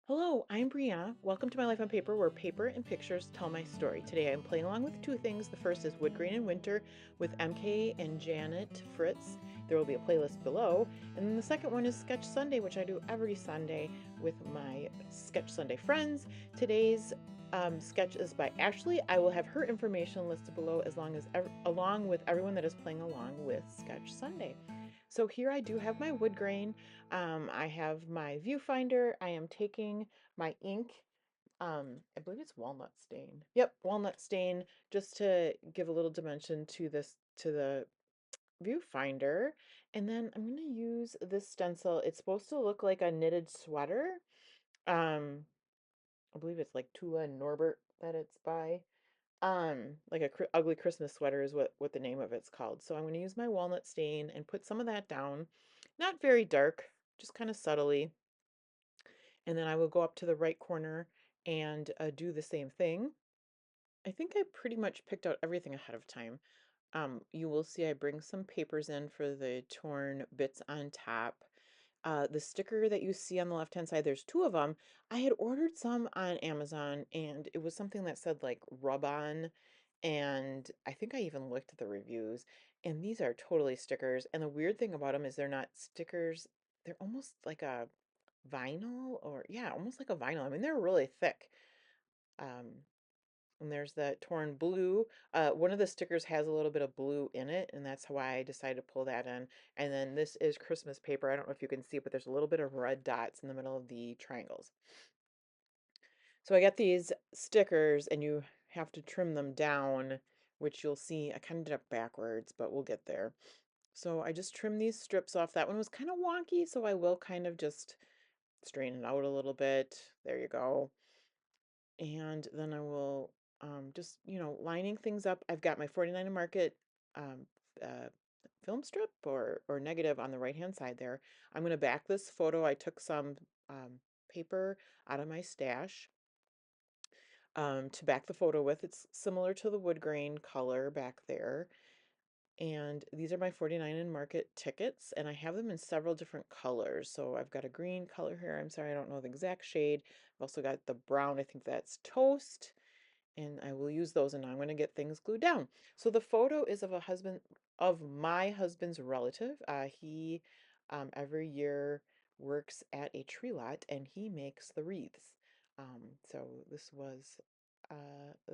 Hello, I'm Brianna. Welcome to My Life on Paper, where paper and pictures tell my story. Today I'm playing along with two things. The first is Woodgrain and Winter with MK and Janet Fritz. There will be a playlist below. And then the second one is Sketch Sunday, which I do every Sunday with my Sketch Sunday friends. Today's sketch is by Ashley. I will have her information listed below along with everyone that is playing along with Sketch Sunday. So here I do have my wood grain. I have my viewfinder. I am taking my ink. I believe it's walnut stain. Yep, walnut stain, just to give a little dimension to the viewfinder. And then I'm going to use this stencil. It's supposed to look like a knitted sweater. Um, I believe it's like Tula and Norbert that it's by. Like a ugly Christmas sweater is what the name of it's called. So I'm going to use my walnut stain and put some of that down. Not very dark, just kind of subtly. And then I will go up to the right corner and do the same thing. I think I pretty much picked out everything ahead of time. You will see I bring some papers in for the torn bits on top. The sticker that you see on the left-hand side, there's two of them. I had ordered some on Amazon and it was something that said like rub on. And I think I even looked at the reviews, and these are totally stickers. And the weird thing about them is they're not stickers. They're almost like a vinyl, or yeah, almost like a vinyl. I mean, they're really thick. Um, and there's that torn blue. One of the stickers has a little bit of blue in it, and that's why I decided to pull that in. And then this is Christmas paper. I don't know if you can see it, but there's a little bit of red dots in the middle of the triangles. So I got these stickers, and you have to trim them down, which you'll see. I kind of did it backwards, but we'll get there. So I just trimmed these strips off. That one was kind of wonky, so I will kind of just straighten it out a little bit. There you go. And then I will just, lining things up. I've got my 49 and Market um, uh, film strip or negative on the right-hand side there. I'm going to back this photo. I took some paper out of my stash to back the photo with. It's similar to the wood grain color back there. And these are my 49 and Market tickets, and I have them in several different colors. So I've got a green color here. I'm sorry, I don't know the exact shade. I've also got the brown. I think that's toast. And I will use those, and now I'm going to get things glued down. So the photo is of my husband's relative. He every year works at a tree lot, and he makes the wreaths. So this was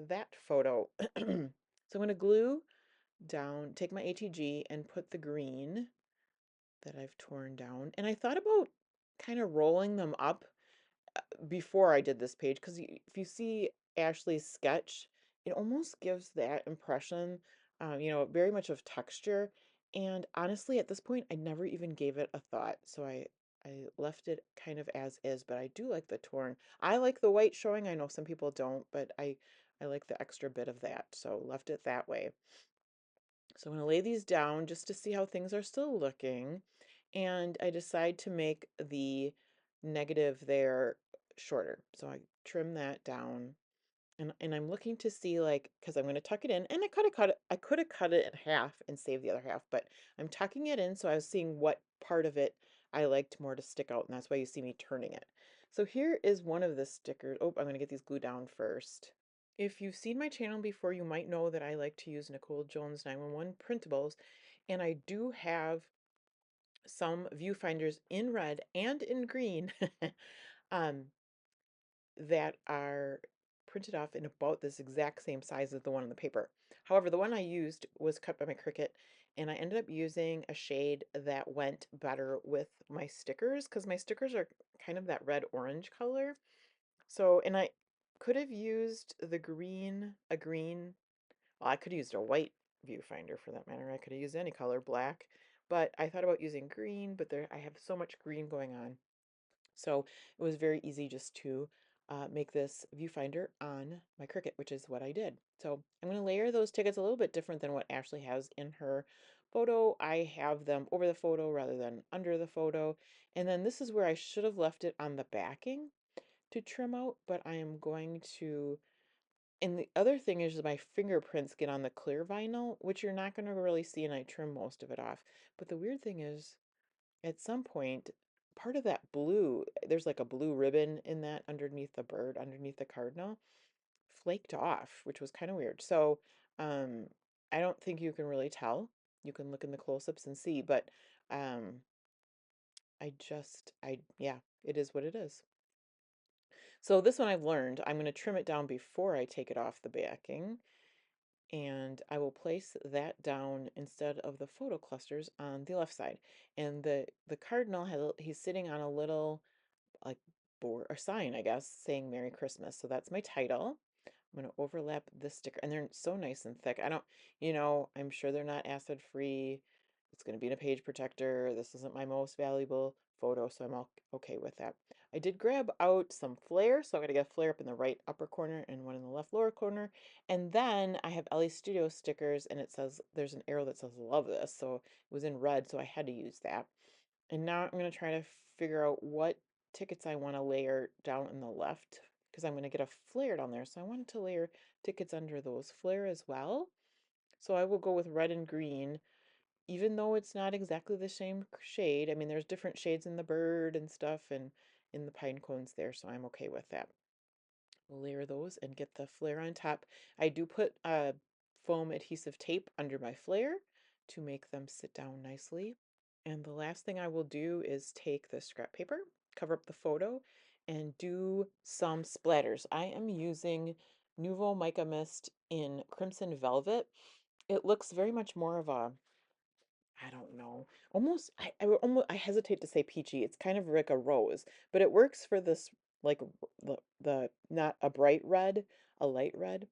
that photo. So I'm going to glue down, take my ATG and put the green that I've torn down. And I thought about kind of rolling them up before I did this page, because if you see Ashley's sketch, it almost gives that impression, very much of texture. And honestly, at this point, I never even gave it a thought. So I left it kind of as is, but I do like the torn. I like the white showing. I know some people don't, but I like the extra bit of that. So left it that way. So I'm going to lay these down just to see how things are still looking. And I decide to make the negative there shorter. So I trim that down. And I'm looking to see, like, because I'm going to tuck it in, and I could have cut it in half and saved the other half, but I'm tucking it in, so I was seeing what part of it I liked more to stick out, and that's why you see me turning it. So here is one of the stickers. Oh, I'm going to get these glued down first. If you've seen my channel before, you might know that I like to use Nicole Jones 911 printables, and I do have some viewfinders in red and in green um, that are printed off in about this exact same size as the one on the paper. However, the one I used was cut by my Cricut, and I ended up using a shade that went better with my stickers, because my stickers are kind of that red-orange color. So, and I could have used a green, well, I could have used a white viewfinder for that matter. I could have used any color, black, but I thought about using green, but I have so much green going on. So it was very easy just to make this viewfinder on my Cricut, which is what I did. So I'm going to layer those tickets a little bit different than what Ashley has in her photo. I have them over the photo rather than under the photo. And then this is where I should have left it on the backing to trim out, but I am going to, and the other thing is my fingerprints get on the clear vinyl, which you're not going to really see, and I trim most of it off. But the weird thing is, at some point, part of that blue, there's like a blue ribbon in that underneath the bird, underneath the cardinal, flaked off, which was kind of weird. So, um, I don't think you can really tell. You can look in the close-ups and see, but um, yeah, it is what it is. So this one I've learned, I'm going to trim it down before I take it off the backing, and I will place that down instead of the photo clusters on the left side. And the cardinal he's sitting on a little like board or sign, I guess, saying Merry Christmas. So that's my title. I'm going to overlap this sticker, and they're so nice and thick. I don't, I'm sure they're not acid free. It's going to be in a page protector. This isn't my most valuable photo, so I'm all okay with that. I did grab out some flare, so I'm going to get a flare up in the right upper corner and one in the left lower corner. And then I have Ellie Studio stickers, and it says, there's an arrow that says love this. So it was in red, so I had to use that. And now I'm going to try to figure out what tickets I want to layer down in the left, because I'm going to get a flare down there. So I wanted to layer tickets under those flare as well. So I will go with red and green, even though it's not exactly the same shade. I mean, there's different shades in the bird and stuff and in the pine cones there, so I'm okay with that. We'll layer those and get the flare on top. I do put foam adhesive tape under my flare to make them sit down nicely. And the last thing I will do is take the scrap paper, cover up the photo, and do some splatters. I am using Nuvo Mica Mist in Crimson Velvet. It looks very much more of a, I don't know, almost, I hesitate to say peachy. It's kind of like a rose, but it works for this, like the not a bright red, a light red.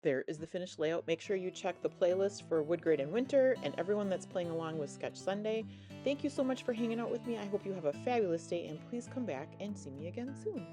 There is the finished layout. Make sure you check the playlist for Woodgrain and Winter and everyone that's playing along with Sketch Sunday. Thank you so much for hanging out with me. I hope you have a fabulous day, and please come back and see me again soon.